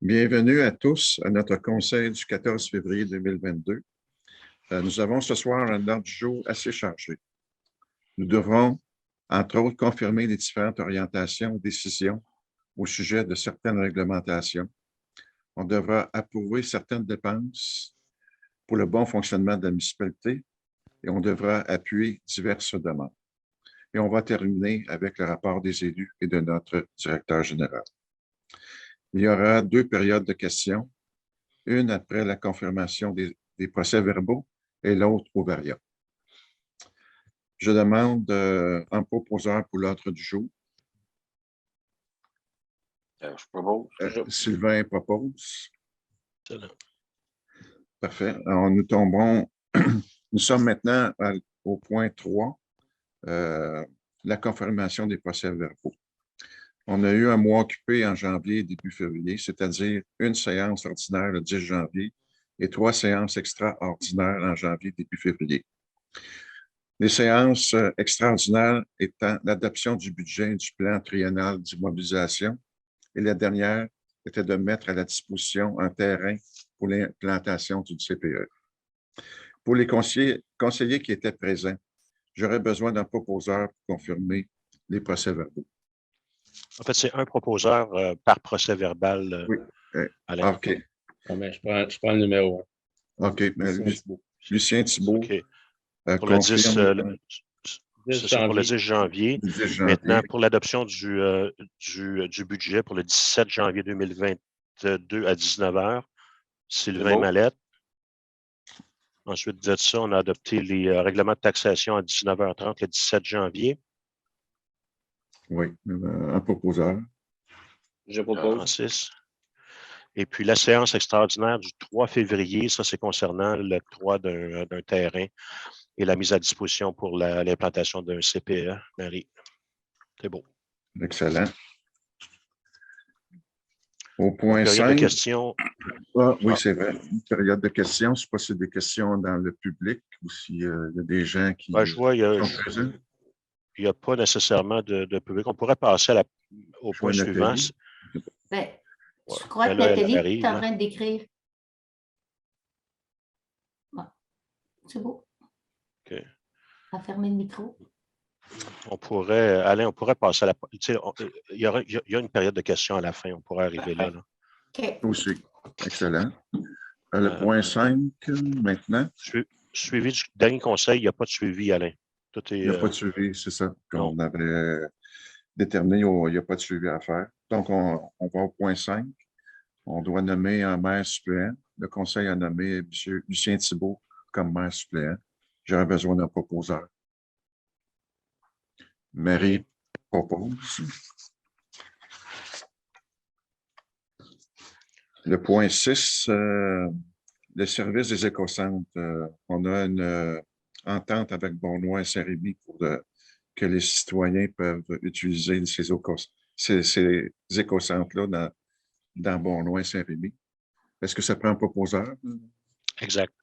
Bienvenue à tous à notre conseil du 14 février 2022. Nous avons ce soir un ordre du jour assez chargé. Nous devrons, entre autres, confirmer les différentes orientations ou décisions au sujet de certaines réglementations. On devra approuver certaines dépenses pour le bon fonctionnement de la municipalité et on devra appuyer diverses demandes. Et on va terminer avec le rapport des élus et de notre directeur général. Il y aura 2 périodes de questions, une après la confirmation des procès-verbaux et l'autre au variant. Je demande un proposeur pour l'ordre du jour. Je propose. Sylvain propose. Parfait. Alors, nous sommes maintenant au point 3, la confirmation des procès-verbaux. On a eu un mois occupé en janvier et début février, c'est-à-dire une séance ordinaire le 10 janvier et 3 séances extraordinaires en janvier et début février. Les séances extraordinaires étant l'adoption du budget et du plan triennal d'immobilisation et la dernière était de mettre à la disposition un terrain pour l'implantation du CPE. Pour les conseillers qui étaient présents, j'aurais besoin d'un proposeur pour confirmer les procès-verbaux. En fait, c'est un proposeur par procès-verbal. Oui. OK. Je prends le numéro 1. OK. Lucien Thibault. Okay. Pour le 10, pour le 10 janvier. Maintenant, pour l'adoption du budget pour le 17 janvier 2022 à 19h, Sylvain Mallette. Ensuite de ça, on a adopté les règlements de taxation à 19h30 le 17 janvier. Oui, un proposeur. Je propose. Francis. Et puis la séance extraordinaire du 3 février, ça c'est concernant l'octroi d'un terrain et la mise à disposition pour l'implantation d'un CPE. Marie, c'est beau. Excellent. Au point période 5. De questions. Oui, c'est vrai. Une période de questions. Je ne sais pas si c'est des questions dans le public ou s'il y a des gens qui je vois, sont présents. Il n'y a pas nécessairement de public. On pourrait passer au point suivant. Je crois que Nathalie est en train d'écrire. Ouais. C'est beau. OK. On va fermer le micro. Alain, on pourrait passer à la... Il y a une période de questions à la fin. On pourrait arriver là. OK. Aussi. Excellent. Le point 5, maintenant. Suivi du dernier conseil, il n'y a pas de suivi, Alain. Il n'y a pas de suivi, c'est ça qu'on avait déterminé. Il n'y a pas de suivi à faire. Donc, on va au point 5. On doit nommer un maire suppléant. Le conseil a nommé M. Lucien Thibault comme maire suppléant. J'aurais besoin d'un proposeur. Marie propose. Le point 6, le service des écocentres. On a une entente avec Beaunois et Saint-Rémy pour que les citoyens peuvent utiliser ces écocentres-là dans Beaunois et Saint-Rémy. Est-ce que ça prend un proposeur? Exact.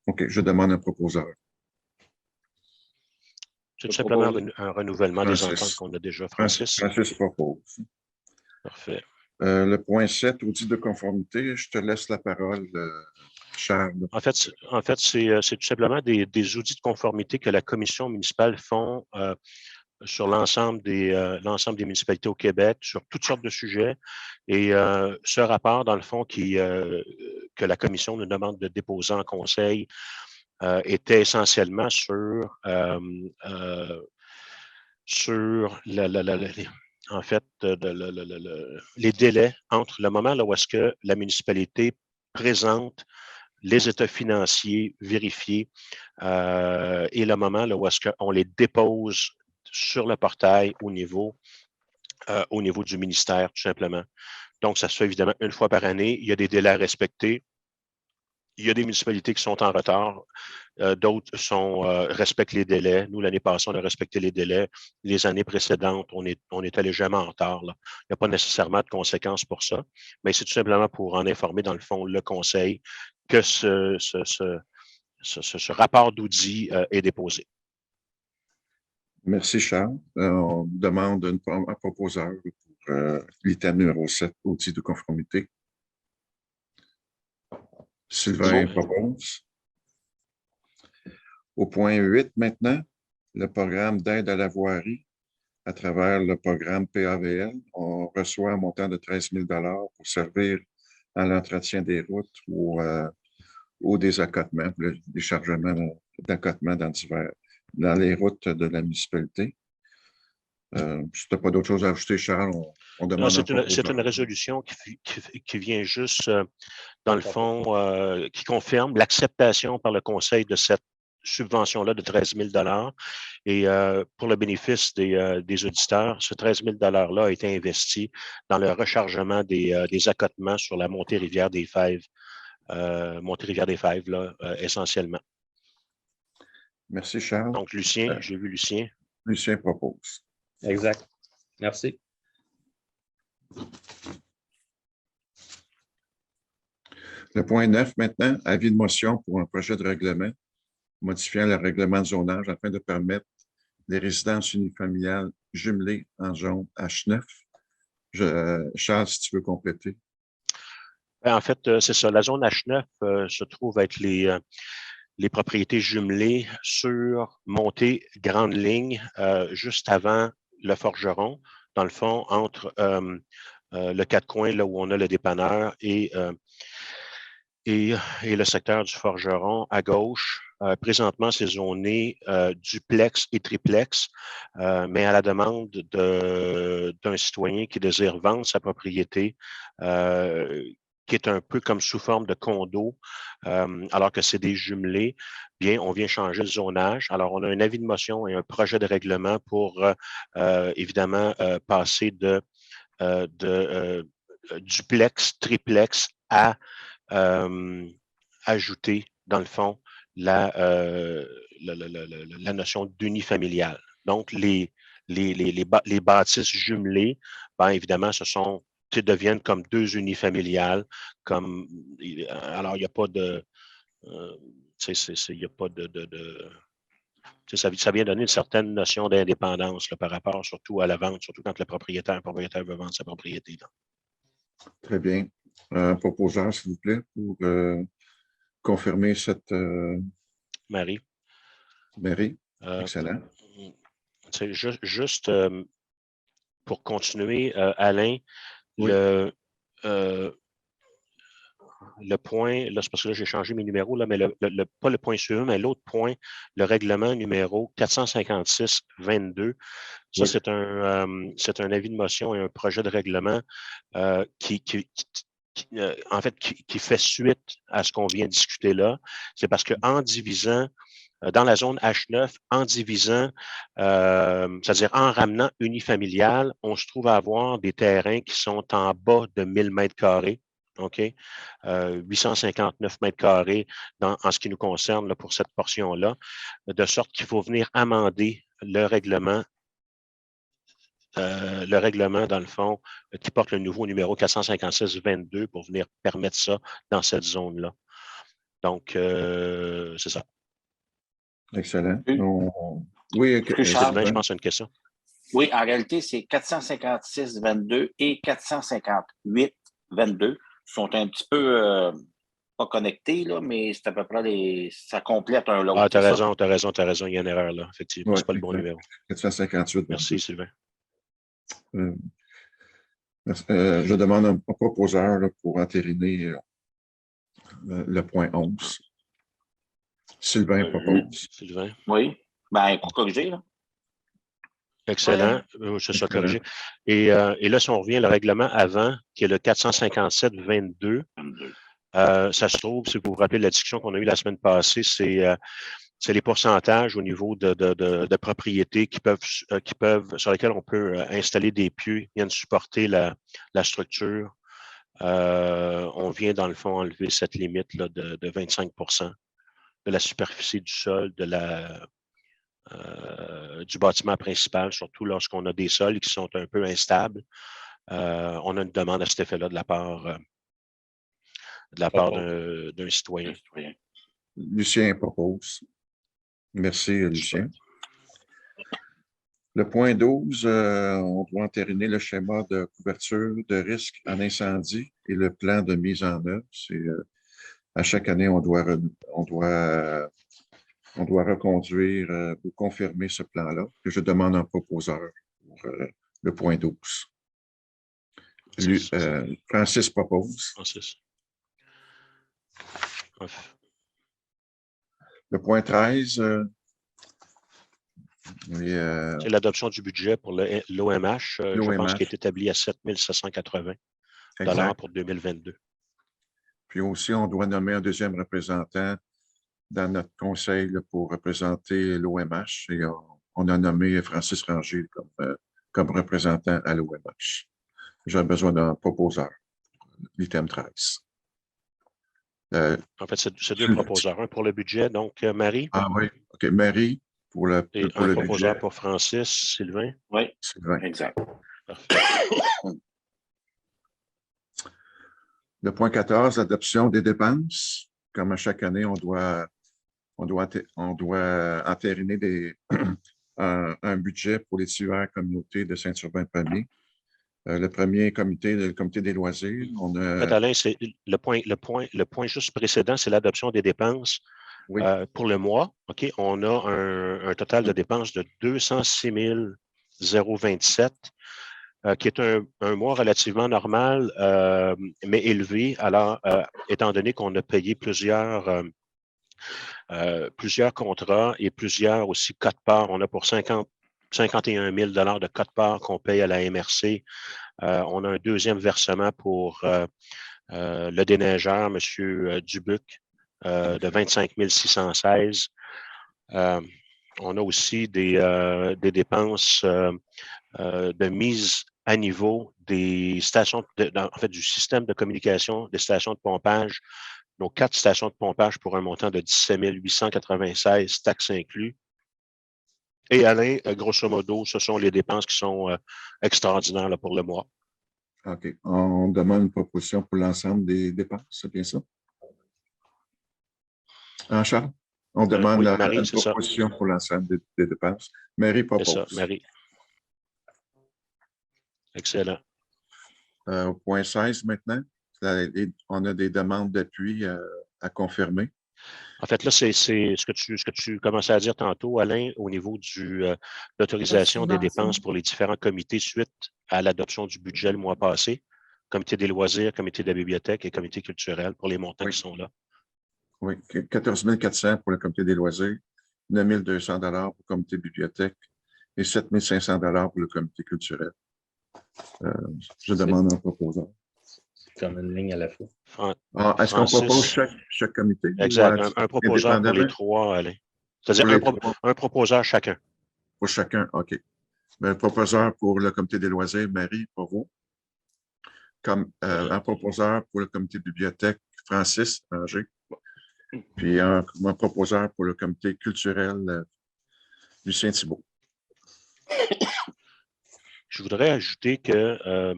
OK, je demande un proposeur. C'est tout simplement un renouvellement des ententes qu'on a déjà. Francis propose. Parfait. Le point 7, audit de conformité. Je te laisse la parole, Charles. En fait, c'est tout simplement des audits de conformité que la commission municipale font sur l'ensemble des municipalités au Québec, sur toutes sortes de sujets. Et ce rapport, dans le fond, que la commission nous demande de déposer en conseil était essentiellement sur en fait, les délais entre le moment où est-ce que la municipalité présente les états financiers vérifiés et le moment où est-ce qu'on les dépose sur le portail au niveau du ministère, tout simplement. Donc, ça se fait évidemment une fois par année. Il y a des délais à respecter. Il y a des municipalités qui sont en retard. D'autres respectent les délais. Nous, l'année passée, on a respecté les délais. Les années précédentes, on était légèrement en retard. Là. Il n'y a pas nécessairement de conséquences pour ça, mais c'est tout simplement pour en informer, dans le fond, le conseil que ce rapport d'audit est déposé. Merci, Charles. On demande un proposeur pour l'item numéro 7, audit de conformité. Sylvain propose. Au point 8 maintenant, le programme d'aide à la voirie à travers le programme PAVL. On reçoit un montant de 13 000 pour servir à l'entretien des routes ou des accotements, le déchargement d'accotements dans les routes de la municipalité. Si tu n'as pas d'autre chose à ajouter, Charles, on demande. C'est une résolution qui vient juste, dans le fond, qui confirme l'acceptation par le Conseil de cette subvention-là de 13 000 et pour le bénéfice des auditeurs, ce 13 000 $-là a été investi dans le rechargement des accotements sur la montée Rivière des Fèves, essentiellement. Merci, Charles. Donc, Lucien, j'ai vu Lucien. Lucien propose. Exact. Merci. Le point 9 maintenant, avis de motion pour un projet de règlement modifiant le règlement de zonage afin de permettre les résidences unifamiliales jumelées en zone H9. Charles, si tu veux compléter. En fait, c'est ça. La zone H9 se trouve être les propriétés jumelées sur montée grande ligne juste avant le Forgeron, dans le fond, entre le Quatre-Coins, là où on a le dépanneur, et le secteur du Forgeron à gauche. Présentement, c'est zoné duplex et triplex, mais à la demande d'un citoyen qui désire vendre sa propriété, qui est un peu comme sous forme de condo, alors que c'est des jumelés, bien, on vient changer le zonage. Alors, on a un avis de motion et un projet de règlement pour, évidemment, passer de duplex, triplex à ajouter, dans le fond, la notion d'unifamilial. Donc, les bâtisses jumelées, bien évidemment, deviennent comme deux unifamiliales. Alors, il n'y a pas de... il n'y a pas ça vient donner une certaine notion d'indépendance par rapport surtout à la vente, surtout quand le propriétaire veut vendre sa propriété. Là. Très bien. Proposeur, s'il vous plaît, pour confirmer cette... Marie. Marie, excellent. Juste pour continuer, Alain, oui. Le point, là, c'est parce que là, j'ai changé mes numéros, là, mais pas le point suivant, mais l'autre point, le règlement numéro 456-22. Ça, oui. C'est un avis de motion et un projet de règlement qui fait suite à ce qu'on vient de discuter là. C'est parce qu'en divisant dans la zone H9, en divisant, c'est-à-dire en ramenant unifamilial, on se trouve à avoir des terrains qui sont en bas de 1000 mètres carrés. OK? 859 mètres carrés en ce qui nous concerne là, pour cette portion-là, de sorte qu'il faut venir amender le règlement, dans le fond, qui porte le nouveau numéro 456-22 pour venir permettre ça dans cette zone-là. Donc, c'est ça. Excellent. Oui, Sylvain, je pense à une question. Oui, en réalité, c'est 456-22 et 458-22 sont un petit peu pas connectés, là, mais c'est à peu près ça complète un lot. Ah, t'as raison, il y a une erreur là, effectivement. Ouais, c'est pas le bon numéro. 458. Merci, Sylvain. Je demande un proposeur là, pour entériner le point 11. Sylvain propose. Sylvain. Oui. Ben, pour corriger, là. Excellent. C'est ça, corrigé. Et là, si on revient au règlement avant, qui est le 457-22, ça se trouve, si vous vous rappelez de la discussion qu'on a eue la semaine passée, c'est les pourcentages au niveau de propriétés sur lesquelles on peut installer des pieux qui viennent supporter la structure. On vient, dans le fond, enlever cette limite là, de 25 de la superficie du sol, du bâtiment principal, surtout lorsqu'on a des sols qui sont un peu instables. On a une demande à cet effet-là de la part d'un citoyen. Lucien propose. Merci, Lucien. Le point 12, on doit entériner le schéma de couverture de risque en incendie et le plan de mise en œuvre. C'est à chaque année, on doit reconduire ou confirmer ce plan-là, que je demande un proposeur pour le point 12. Francis propose. Francis. Le point 13, c'est l'adoption du budget pour l'OMH, je pense, qui est établi à 7 780 $ pour 2022. Puis aussi, on doit nommer un deuxième représentant dans notre conseil là, pour représenter l'OMH. Et on a nommé Francis Ranger comme représentant à l'OMH. J'ai besoin d'un proposeur, l'item 13. En fait, c'est deux proposeurs. Un pour le budget, donc Marie. Ah oui, OK. Marie pour le et pour un le proposeur budget. pour Francis, Sylvain. Oui, Sylvain. exact. Parfait. Le point 14, l'adoption des dépenses. Comme à chaque année, on doit entériner un budget pour les divers communautés de Saint-Urbain-Premier. Le premier comité, le comité des loisirs. En fait, Alain, c'est le point juste précédent, c'est l'adoption des dépenses. Oui. Pour le mois. OK, on a un total de dépenses de 206 027, qui est un mois relativement normal, mais élevé, alors, étant donné qu'on a payé plusieurs contrats et plusieurs aussi cotes-parts. On a pour 51 000 $ de cotes-parts qu'on paye à la MRC. On a un deuxième versement pour le déneigeur, M. Dubuc, de 25 616. On a aussi des dépenses de mise à niveau des stations, en fait, du système de communication des stations de pompage. Donc, 4 stations de pompage pour un montant de 17 896, taxes inclus. Et Alain, grosso modo, ce sont les dépenses qui sont extraordinaires là, pour le mois. OK. On demande une proposition pour l'ensemble des dépenses, c'est bien ça? Charles? On demande oui, Marie, une proposition pour l'ensemble des dépenses. Marie propose. C'est ça, Marie. Excellent. Au point 16 maintenant, on a des demandes d'appui à confirmer. En fait, là, c'est ce que tu commençais à dire tantôt, Alain, au niveau de l'autorisation des dépenses pour les différents comités suite à l'adoption du budget le mois passé. Comité des loisirs, comité de la bibliothèque et comité culturel pour les montants qui sont là. Oui, 14 400 pour le comité des loisirs, 9 200 $ pour le comité bibliothèque et 7 500 $ pour le comité culturel. Je demande un proposeur. Comme une ligne à la fois. Est-ce qu'on propose chaque comité? Exact. Un proposeur pour les trois, Alain. C'est-à-dire un proposeur chacun. Pour chacun, OK. Un proposeur pour le comité des loisirs, Marie, pour vous. Comme un proposeur pour le comité bibliothèque, Francis Ranger. Puis un proposeur pour le comité culturel, Lucien Thibault. Je voudrais ajouter que,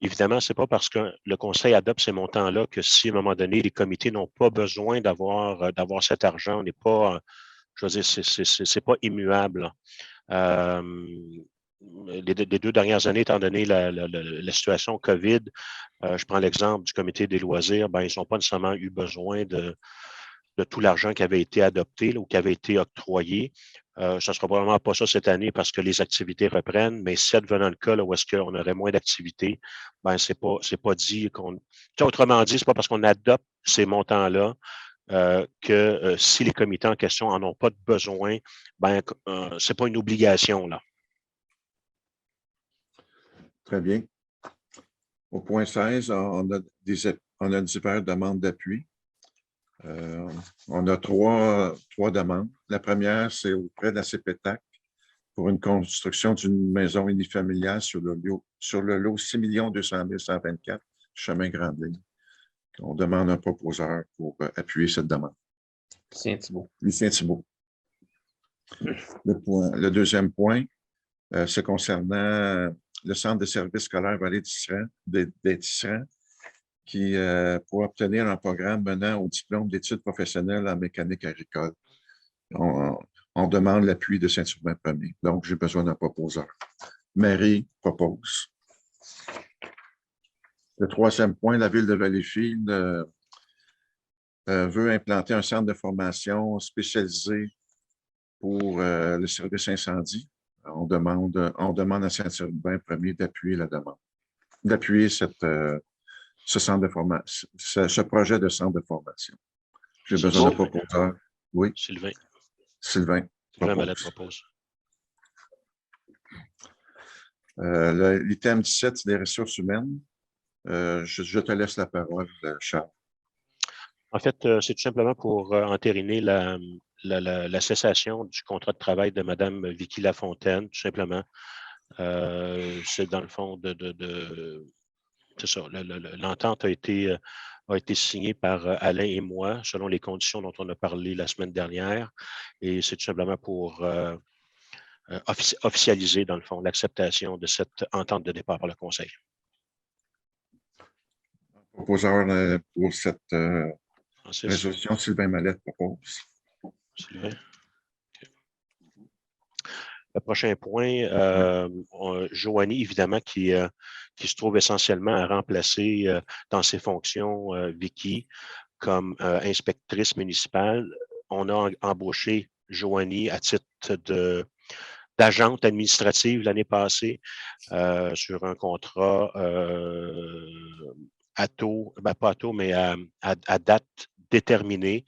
évidemment, ce n'est pas parce que le Conseil adopte ces montants-là que si, à un moment donné, les comités n'ont pas besoin d'avoir cet argent, on n'est pas, je veux dire, c'est pas immuable. Les 2 dernières années, étant donné la situation COVID, je prends l'exemple du comité des loisirs, ils n'ont pas nécessairement eu besoin de tout l'argent qui avait été adopté ou qui avait été octroyé. Ça ne sera probablement pas ça cette année parce que les activités reprennent, mais si advenant le cas là, où est-ce qu'on aurait moins d'activités, c'est pas dit qu'on. Autrement dit, ce n'est pas parce qu'on adopte ces montants-là que si les comités en question n'en ont pas de besoin, ce n'est pas une obligation, là. Très bien. Au point 16, on a diverses demandes d'appui. On a trois demandes. La première, c'est auprès de la CPTAC pour une construction d'une maison unifamiliale sur le lot 6 200 124, chemin Grande-Ligne. On demande un proposeur pour appuyer cette demande. Lucien Thibault. Lucien Thibault. Le deuxième point, c'est concernant le centre de services scolaires Vallée des Tisserands qui pour obtenir un programme menant au diplôme d'études professionnelles en mécanique agricole. On demande l'appui de Saint-Urbain-Premier. Donc, j'ai besoin d'un proposeur. Marie propose. Le troisième point, la ville de Valleyfield veut implanter un centre de formation spécialisé pour le service incendie. On demande à Saint-Urbain premier d'appuyer la demande, d'appuyer ce centre de formation, ce projet de centre de formation. J'ai besoin d'un proposeur. Oui. Sylvain. Sylvain Mallette propose. L'item 17, c'est des ressources humaines. Je te laisse la parole, Charles. En fait, c'est tout simplement pour entériner la cessation du contrat de travail de Mme Vicky Lafontaine, tout simplement. C'est dans le fond c'est ça. L'entente a été signée par Alain et moi, selon les conditions dont on a parlé la semaine dernière. Et c'est tout simplement pour officialiser, dans le fond, l'acceptation de cette entente de départ par le Conseil. Proposeur pour cette résolution, Sylvain Mallette propose. Sylvain. Le prochain point, Joanie, évidemment, qui se trouve essentiellement à remplacer dans ses fonctions Vicky comme inspectrice municipale. On a embauché Joanie à titre d'agente administrative l'année passée sur un contrat à taux, pas à taux, mais à date déterminée.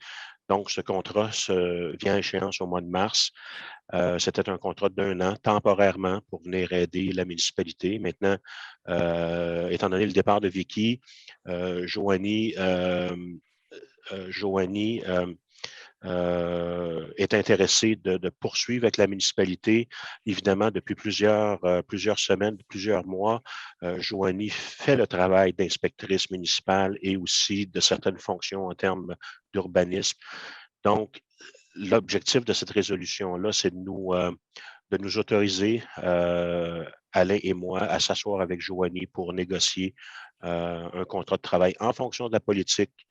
Donc, ce contrat vient à échéance au mois de mars. C'était un contrat d'1 an, temporairement, pour venir aider la municipalité. Maintenant, étant donné le départ de Vicky, Joanie est intéressée de poursuivre avec la municipalité. Évidemment, depuis plusieurs semaines, plusieurs mois, Joanie fait le travail d'inspectrice municipale et aussi de certaines fonctions en termes d'urbanisme. Donc, l'objectif de cette résolution-là, c'est de nous autoriser, Alain et moi, à s'asseoir avec Joanie pour négocier un contrat de travail en fonction de la politique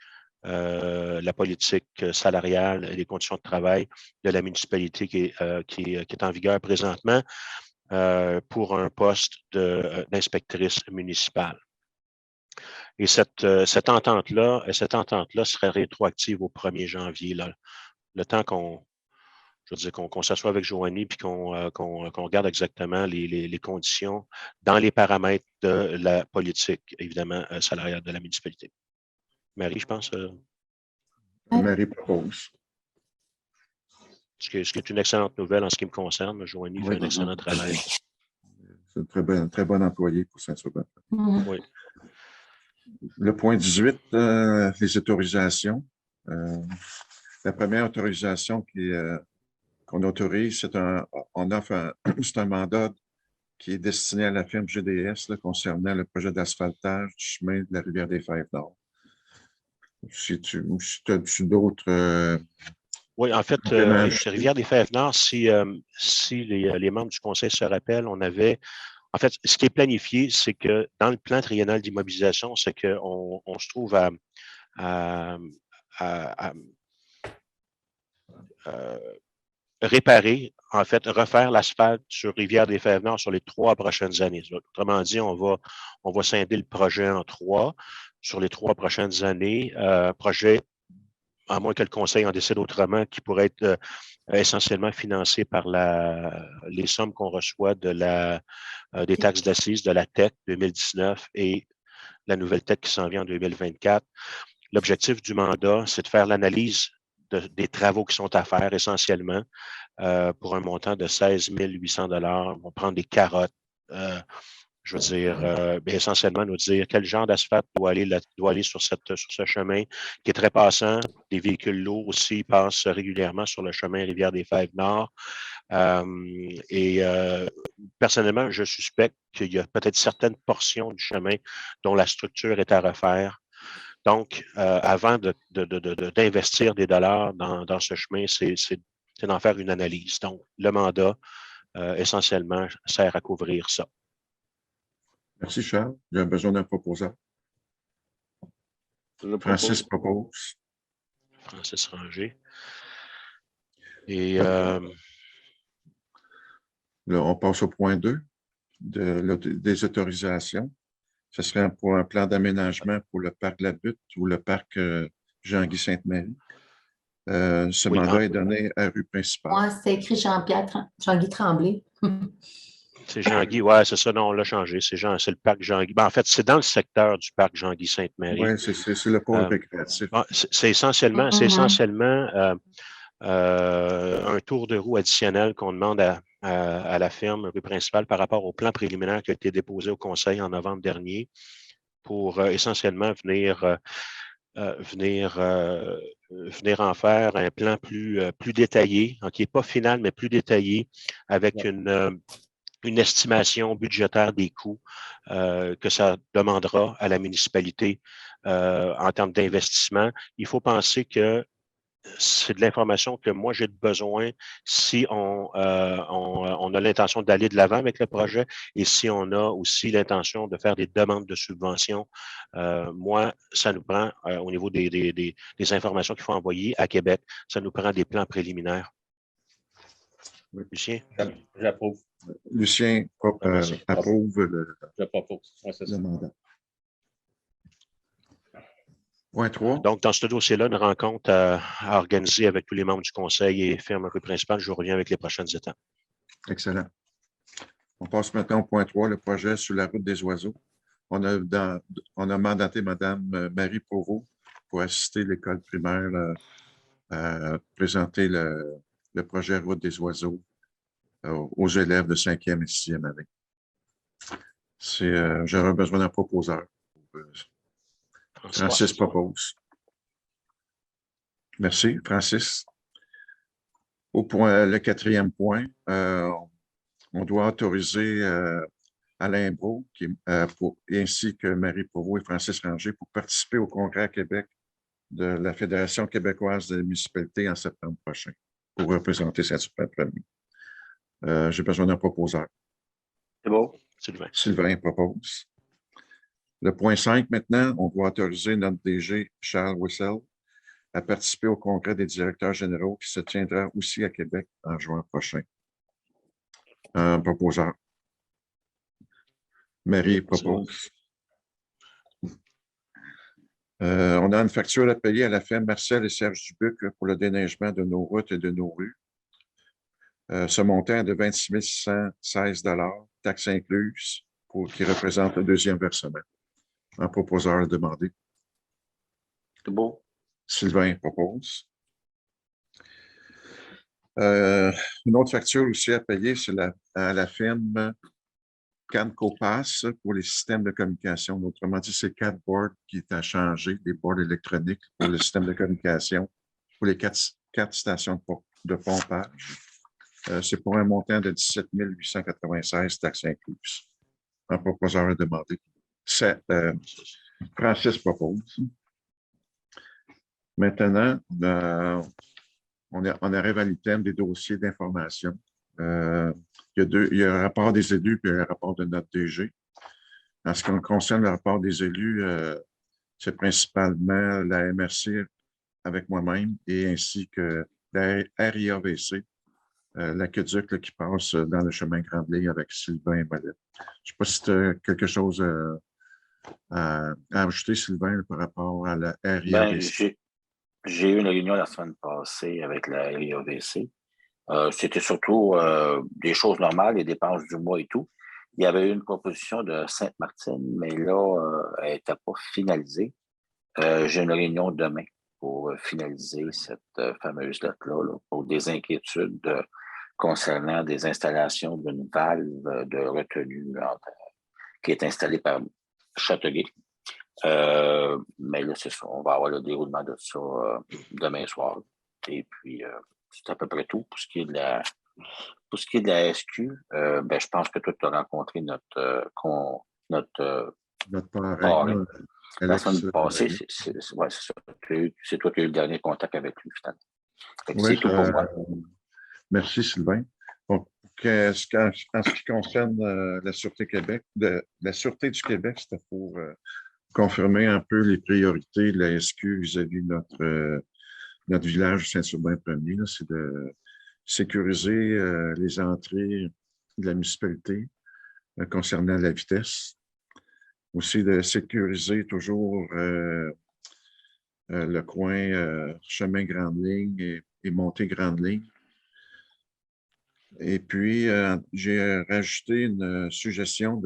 salariale et les conditions de travail de la municipalité qui est en vigueur présentement pour un poste d'inspectrice municipale. Et cette entente-là serait rétroactive au 1er janvier. Là. Le temps qu'on s'assoit avec Joanie puis qu'on regarde exactement les conditions dans les paramètres de la politique, évidemment, salariale de la municipalité. Marie, je pense. Marie propose. Ce qui est une excellente nouvelle en ce qui me concerne. Joanie fait un excellent travail. C'est un très bon employé pour Saint-Urbain. Oui. Le point 18, les autorisations. La première autorisation qu'on autorise, c'est un mandat qui est destiné à la firme GDS là, concernant le projet d'asphaltage du chemin de la rivière des Fèves-Nord. Si tu as d'autres... oui, en fait, chez Rivière des Fèves-Nord, si les membres du conseil se rappellent, on avait... En fait, ce qui est planifié, c'est que dans le plan triennal d'immobilisation, c'est qu'on se trouve à réparer, en fait, refaire l'asphalte sur Rivière-des-Fèves-Nord sur les 3 prochaines années. Autrement dit, on va scinder le projet en 3 sur les 3 prochaines années. Projet, à moins que le conseil en décide autrement, qui pourrait être essentiellement financé par les sommes qu'on reçoit des taxes d'assises de la TEC 2019 et la nouvelle TEC qui s'en vient en 2024. L'objectif du mandat, c'est de faire l'analyse des travaux qui sont à faire essentiellement pour un montant de 16 800 $. On va prendre des carottes. Je veux dire, essentiellement nous dire quel genre d'asphalte doit aller sur ce chemin qui est très passant. Des véhicules lourds aussi passent régulièrement sur le chemin Rivière-des-Fèves-Nord. Personnellement, je suspecte qu'il y a peut-être certaines portions du chemin dont la structure est à refaire. Donc, avant d'investir des dollars dans ce chemin, c'est d'en faire une analyse. Donc, le mandat, essentiellement, sert à couvrir ça. Merci, Charles. Il y a besoin d'un proposant. Francis propose. Francis Ranger. Et là, on passe au point 2 des autorisations. Ce serait pour un plan d'aménagement pour le parc de la Butte ou le parc Jean-Guy Sainte-Marie. Ce Oui, mandat est donné à rue principale. Moi, c'est écrit Jean-Guy Tremblay. C'est Jean-Guy, oui, c'est ça, non, on l'a changé. C'est le parc Jean-Guy. Ben, en fait, c'est dans le secteur du parc Jean-Guy Sainte-Marie. Oui, c'est le pôle récréatif. C'est essentiellement un tour de roue additionnel qu'on demande à la firme rue principale par rapport au plan préliminaire qui a été déposé au Conseil en novembre dernier pour essentiellement venir en faire un plan plus détaillé, qui n'est pas final, mais plus détaillé, avec une estimation budgétaire des coûts que ça demandera à la municipalité en termes d'investissement. Il faut penser que c'est de l'information que moi j'ai besoin si on a l'intention d'aller de l'avant avec le projet et si on a aussi l'intention de faire des demandes de subventions. Moi, ça nous prend, au niveau des informations qu'il faut envoyer à Québec, ça nous prend des plans préliminaires. Oui. Lucien? J'approuve. Lucien approuve Je propose. Ouais, c'est le ça. mandat. Point 3. Donc, dans ce dossier-là, une rencontre à organiser avec tous les membres du conseil et firme rue principale. Je vous reviens avec les prochaines étapes. Excellent. On passe maintenant au point 3, le projet sur la route des oiseaux. On a mandaté Mme Marie Provost pour assister l'école primaire à présenter le projet Route des oiseaux aux élèves de 5e et 6e année. J'aurais besoin d'un proposeur. Francis propose. Merci, Francis. Le 4e point, on doit autoriser Alain Brault ainsi que Marie Provost et Francis Ranger pour participer au congrès à Québec de la Fédération québécoise des municipalités en septembre prochain pour représenter Saint-Hubert-Premier. J'ai besoin d'un proposeur. C'est beau. Sylvain propose. Le point 5 maintenant, on doit autoriser notre DG Charles Wissel à participer au congrès des directeurs généraux qui se tiendra aussi à Québec en juin prochain. Un proposeur. Marie propose. On a une facture à payer à la firme Marcel et Serge Dubuc pour le déneigement de nos routes et de nos rues. Ce montant est de 26 616 $, taxes incluses, qui représente le 2e versement. Un proposeur a demandé. C'est beau. Sylvain propose. Une autre facture aussi à payer, c'est à la firme CancoPass pour les systèmes de communication. Autrement dit, c'est 4 boards qui est à changer, des boards électroniques pour le système de communication, pour les 4 stations de pompage. C'est pour un montant de 17 896 taxes incluses. Un proposeur a demandé. Francis propose. Maintenant, on arrive à l'item des dossiers d'information. Il y a un rapport des élus et un rapport de notre DG. En ce qui concerne le rapport des élus, c'est principalement la MRC avec moi-même et ainsi que la RIAVC, l'aqueduc qui passe dans le chemin Grande-Ligne avec Sylvain Mollet. Je ne sais pas si tu as quelque chose à ajouter, Sylvain, par rapport à la RIAVC. J'ai eu une réunion la semaine passée avec la RIAVC. C'était surtout des choses normales, les dépenses du mois et tout. Il y avait eu une proposition de Sainte-Martine, mais là, elle n'était pas finalisée. J'ai une réunion demain pour finaliser cette fameuse lettre-là, pour des inquiétudes concernant des installations d'une valve de retenue qui est installée par Châteauguay. Mais là, c'est ça. On va avoir le déroulement de ça demain soir. Et puis, c'est à peu près tout pour ce qui est de la SQ. Je pense que tu as rencontré notre parrain. La semaine passée, c'est ça. C'est toi qui as eu le dernier contact avec lui, finalement. Oui, c'est tout pour moi. Merci, Sylvain. Donc, en ce qui concerne la Sûreté Québec, la Sûreté du Québec, c'était pour confirmer un peu les priorités de la SQ vis-à-vis de notre village Saint-Hubert-Premier. C'est de sécuriser les entrées de la municipalité concernant la vitesse. Aussi de sécuriser toujours le coin chemin Grande Ligne et montée Grande Ligne. Et puis, j'ai rajouté une suggestion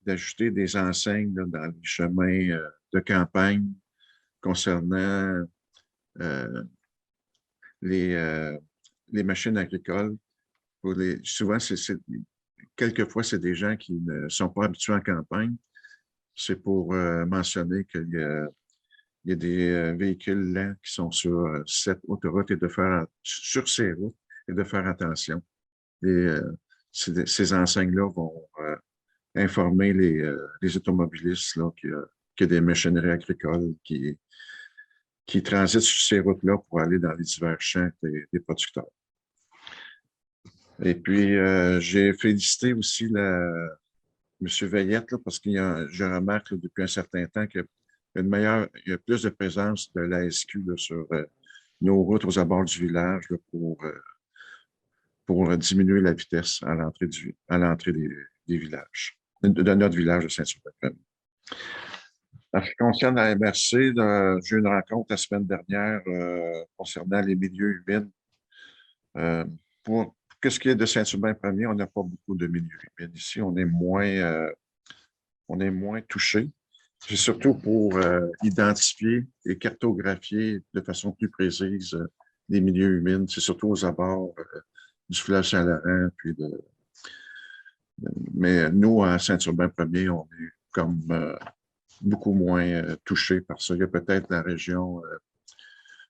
d'ajouter des enseignes là, dans les chemins de campagne concernant les machines agricoles. Souvent, quelquefois, c'est des gens qui ne sont pas habitués en campagne. C'est pour mentionner qu'il y a des véhicules lents qui sont sur cette autoroute sur ces routes et de faire attention. Et ces enseignes-là vont informer les automobilistes là, qu'il y a des machineries agricoles qui transitent sur ces routes-là pour aller dans les divers champs des producteurs. Et puis, j'ai félicité aussi M. Veillette, là, parce que je remarque là, depuis un certain temps qu'il y a plus de présence de l'ASQ sur nos routes aux abords du village là, pour diminuer la vitesse à l'entrée des villages, de notre village de Saint-Hubert. En ce qui concerne la MRC, j'ai eu une rencontre la semaine dernière concernant les milieux humides. Pour ce qui est de Saint-Hubert-Premier, on n'a pas beaucoup de milieux humides. Ici, on est moins touché. C'est surtout pour identifier et cartographier de façon plus précise les milieux humides. C'est surtout aux abords du fleuve Saint-Laurent. Mais nous, à Saint-Hubert-Premier, on est comme beaucoup moins touchés par ça. Il y a peut-être la région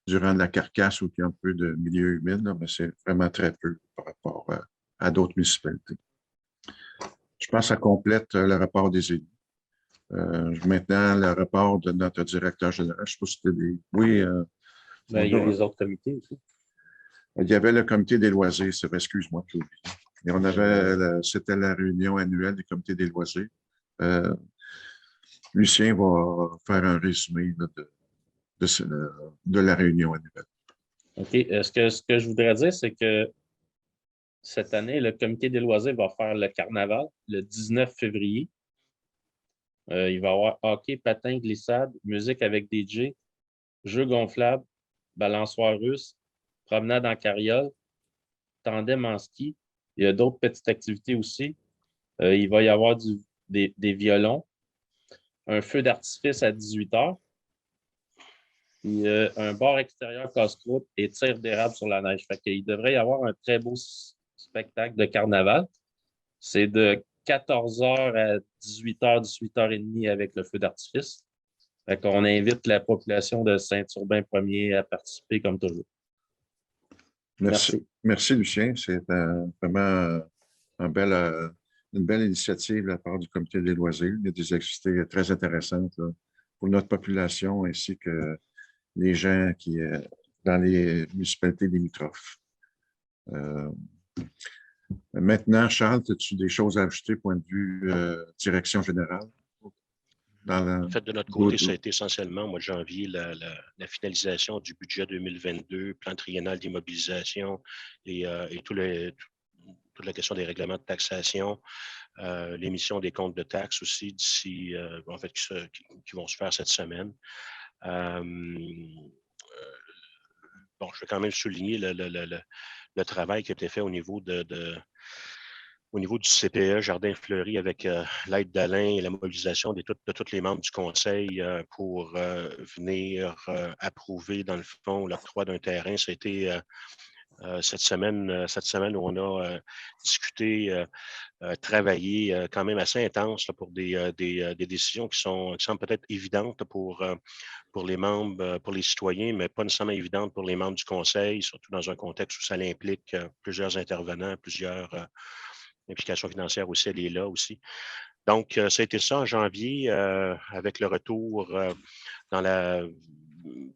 durant la Carcasse où il y a un peu de milieu humide, là, mais c'est vraiment très peu par rapport à d'autres municipalités. Je pense que ça complète le rapport des élus. Maintenant, le rapport de notre directeur général, je ne sais pas si c'était des... Oui. Ben, il y a les autres comités aussi. Il y avait le comité des loisirs, c'est vrai, excuse-moi, j'ai oublié. Et on avait, c'était la réunion annuelle du comité des loisirs. Lucien va faire un résumé là, de la réunion annuelle. OK. Ce que je voudrais dire, c'est que cette année, le comité des loisirs va faire le carnaval le 19 février. Il va y avoir hockey, patin, glissade, musique avec DJ, jeux gonflables, balançoire russe, promenade en carriole, tandem en ski. Il y a d'autres petites activités aussi. Il va y avoir des violons, un feu d'artifice à 18 h, puis un bar extérieur casse-croûte et tir d'érable sur la neige. Fait qu'il devrait y avoir un très beau spectacle de carnaval. C'est de 14 h à 18 h, 18 h 30 avec le feu d'artifice. Fait qu'on invite la population de Saint-Hubert-Premier à participer comme toujours. Merci. Merci, Lucien. C'est vraiment une belle initiative de la part du comité des loisirs. Il y a des activités très intéressantes là, pour notre population ainsi que les gens qui dans les municipalités limitrophes. Maintenant, Charles, as-tu des choses à ajouter point de vue direction générale? En fait, de notre côté, ça a été essentiellement au mois de janvier la finalisation du budget 2022, plan triennal d'immobilisation et toute la question des règlements de taxation, l'émission des comptes de taxes aussi d'ici, en fait, qui vont se faire cette semaine. Bon, je vais quand même souligner le travail qui a été fait au niveau du CPE, Jardin Fleuri, avec l'aide d'Alain et la mobilisation de tous les membres du conseil pour venir approuver, dans le fond, l'octroi d'un terrain. Ça a été cette semaine où on a discuté, travaillé quand même assez intense là, pour des décisions qui semblent peut-être évidentes pour les membres, pour les citoyens, mais pas nécessairement évidentes pour les membres du conseil, surtout dans un contexte où ça implique plusieurs intervenants, plusieurs implications financières aussi, elle est là aussi. Donc, ça a été ça en janvier, avec le retour dans la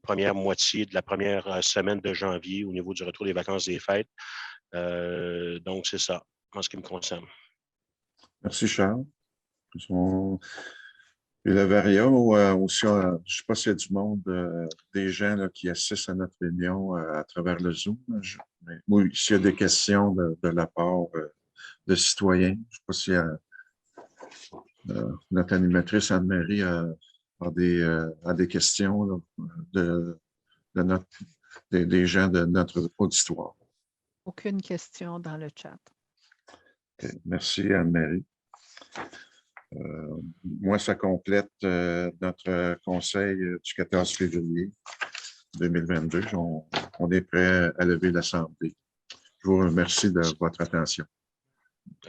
première moitié de la première semaine de janvier au niveau du retour des vacances des fêtes. Donc, c'est ça, en ce qui me concerne. Merci, Charles. Et le Varia, aussi, je ne sais pas s'il y a du monde, des gens là, qui assistent à notre réunion à travers le Zoom. Mais, oui, s'il y a des questions de la part de citoyens, je ne sais pas si notre animatrice Anne-Marie a des questions là, des gens de notre auditoire. Aucune question dans le chat. Okay. Merci, Anne-Marie. Moi, ça complète notre conseil du 14 février 2022. On est prêt à lever l'Assemblée. Je vous remercie de votre attention.